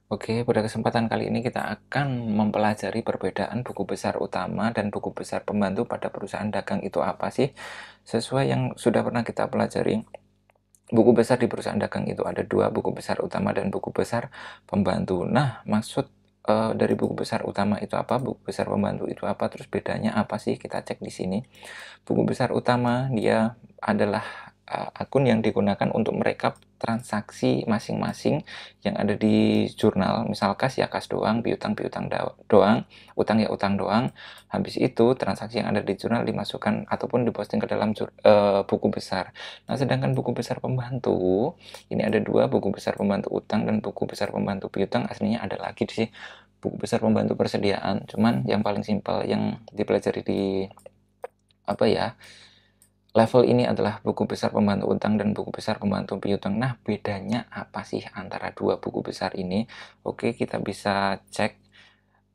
Oke, pada kesempatan kali ini kita akan mempelajari perbedaan buku besar utama dan buku besar pembantu pada perusahaan dagang itu apa sih? Sesuai yang sudah pernah kita pelajari, buku besar di perusahaan dagang itu ada dua, buku besar utama dan buku besar pembantu. Nah, maksud dari buku besar utama itu apa, buku besar pembantu itu apa, terus bedanya apa sih? Kita cek di sini. Buku besar utama dia adalah akun yang digunakan untuk merekap transaksi masing-masing yang ada di jurnal, misal kas ya kas doang, piutang doang, utang ya utang doang. Habis itu transaksi yang ada di jurnal dimasukkan ataupun diposting ke dalam buku besar. Nah, sedangkan buku besar pembantu, ini ada dua, buku besar pembantu utang dan buku besar pembantu piutang. Aslinya ada lagi sih buku besar pembantu persediaan, cuman yang paling simpel yang dipelajari di apa ya, level ini adalah buku besar pembantu utang dan buku besar pembantu piutang. Nah, bedanya apa sih antara dua buku besar ini? Oke, kita bisa cek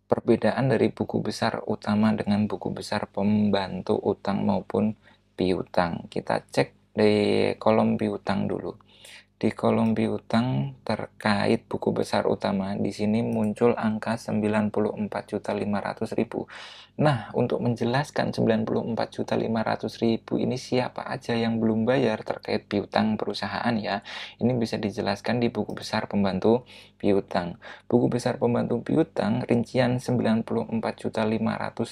perbedaan dari buku besar utama dengan buku besar pembantu utang maupun piutang. Kita cek di kolom piutang dulu. Di kolom piutang terkait buku besar utama, di sini muncul angka 94.500.000. Nah, untuk menjelaskan 94.500.000 ini siapa aja yang belum bayar terkait piutang perusahaan ya. Ini bisa dijelaskan di buku besar pembantu piutang. Buku besar pembantu piutang rincian 94.500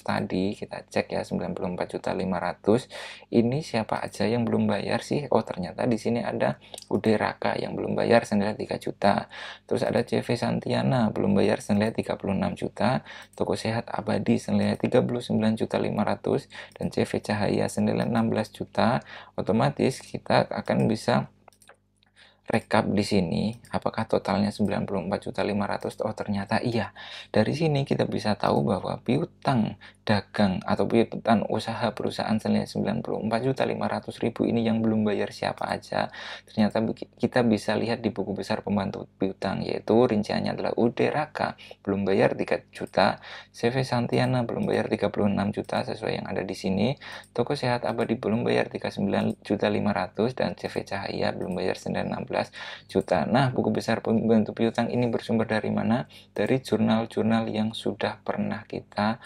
tadi, kita cek ya 94.500. Ini siapa aja yang belum bayar sih? Oh, ternyata di sini ada Ude Raka yang belum bayar senilai 3 juta. Terus ada CV Santiana belum bayar senilai 36 juta. Toko Sehat Abadi senilai 39.500.000 dan CV Cahaya senilai 16 juta. Otomatis kita akan bisa rekap di sini, apakah totalnya 94.500.000? Oh, ternyata iya. Dari sini kita bisa tahu bahwa piutang dagang atau piutang usaha perusahaan senilai 94.500.000 ini yang belum bayar siapa aja. Ternyata kita bisa lihat di buku besar pembantu piutang, yaitu rinciannya adalah UD Raka belum bayar 3 juta, CV Santiana belum bayar 36 juta sesuai yang ada di sini, Toko Sehat Abadi belum bayar 39.500.000 dan CV Cahaya belum bayar senilai 16 juta. Nah, buku besar pembantu piutang ini bersumber dari mana? Dari jurnal-jurnal yang sudah pernah kita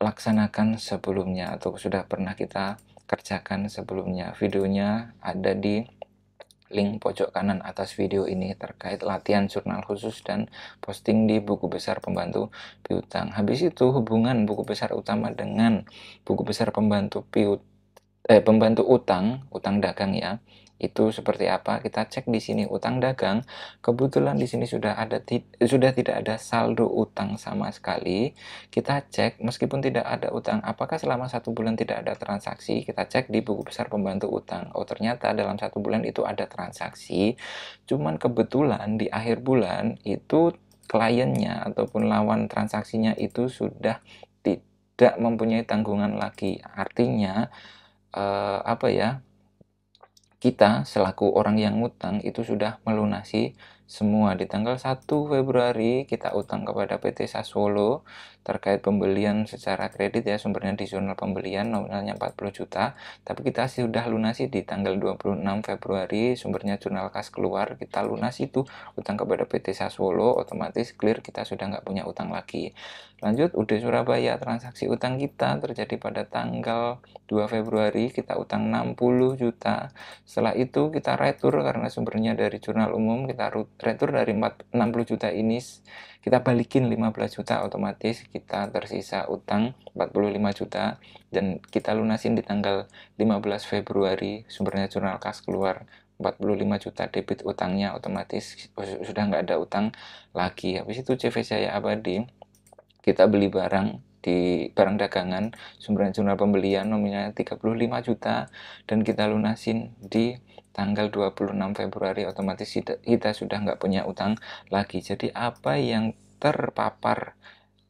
laksanakan sebelumnya atau sudah pernah kita kerjakan sebelumnya. Videonya ada di link pojok kanan atas video ini terkait latihan jurnal khusus dan posting di buku besar pembantu piutang. Habis itu hubungan buku besar utama dengan buku besar pembantu utang dagang ya. Itu seperti apa? Kita cek di sini utang dagang. Kebetulan di sini sudah tidak ada saldo utang sama sekali. Kita cek meskipun tidak ada utang, apakah selama 1 bulan tidak ada transaksi? Kita cek di buku besar pembantu utang. Oh, ternyata dalam 1 bulan itu ada transaksi. Cuman kebetulan di akhir bulan itu kliennya ataupun lawan transaksinya itu sudah tidak mempunyai tanggungan lagi. Artinya apa ya, kita selaku orang yang ngutang itu sudah melunasi semua. Di tanggal 1 Februari kita utang kepada PT Saswolo terkait pembelian secara kredit ya, sumbernya di jurnal pembelian nominalnya 40 juta, tapi kita sudah lunasi di tanggal 26 Februari, sumbernya jurnal kas keluar, kita lunasi itu utang kepada PT Saswolo, otomatis clear, kita sudah nggak punya utang lagi. Lanjut, UD Surabaya, transaksi utang kita terjadi pada tanggal 2 Februari, kita utang 60 juta. Setelah itu kita retur karena sumbernya dari jurnal umum, kita retur dari 60 juta ini, kita balikin 15 juta, otomatis kita tersisa utang 45 juta dan kita lunasin di tanggal 15 Februari, sumbernya jurnal kas keluar 45 juta debit utangnya, otomatis sudah nggak ada utang lagi. Habis itu CV Jaya Abadi, kita beli barang di barang dagangan, sumbernya jurnal pembelian nominalnya 35 juta dan kita lunasin di tanggal 26 Februari, otomatis kita sudah nggak punya utang lagi. Jadi apa yang terpapar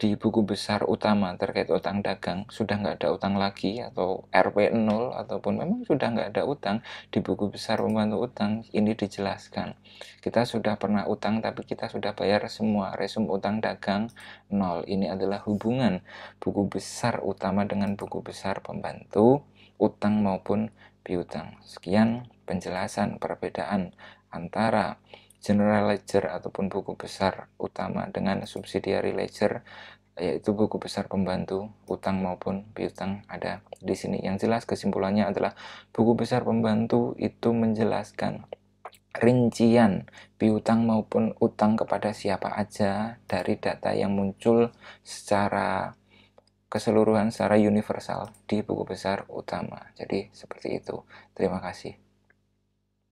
di buku besar utama terkait utang dagang sudah nggak ada utang lagi atau RP 0 ataupun memang sudah nggak ada utang, di buku besar pembantu utang ini dijelaskan kita sudah pernah utang tapi kita sudah bayar semua, resum utang dagang 0. Ini adalah hubungan buku besar utama dengan buku besar pembantu utang maupun piutang. Sekian penjelasan perbedaan antara general ledger ataupun buku besar utama dengan subsidiary ledger, yaitu buku besar pembantu utang maupun piutang ada di sini. Yang jelas kesimpulannya adalah buku besar pembantu itu menjelaskan rincian piutang maupun utang kepada siapa aja dari data yang muncul secara keseluruhan, secara universal di buku besar utama. Jadi seperti itu. Terima kasih.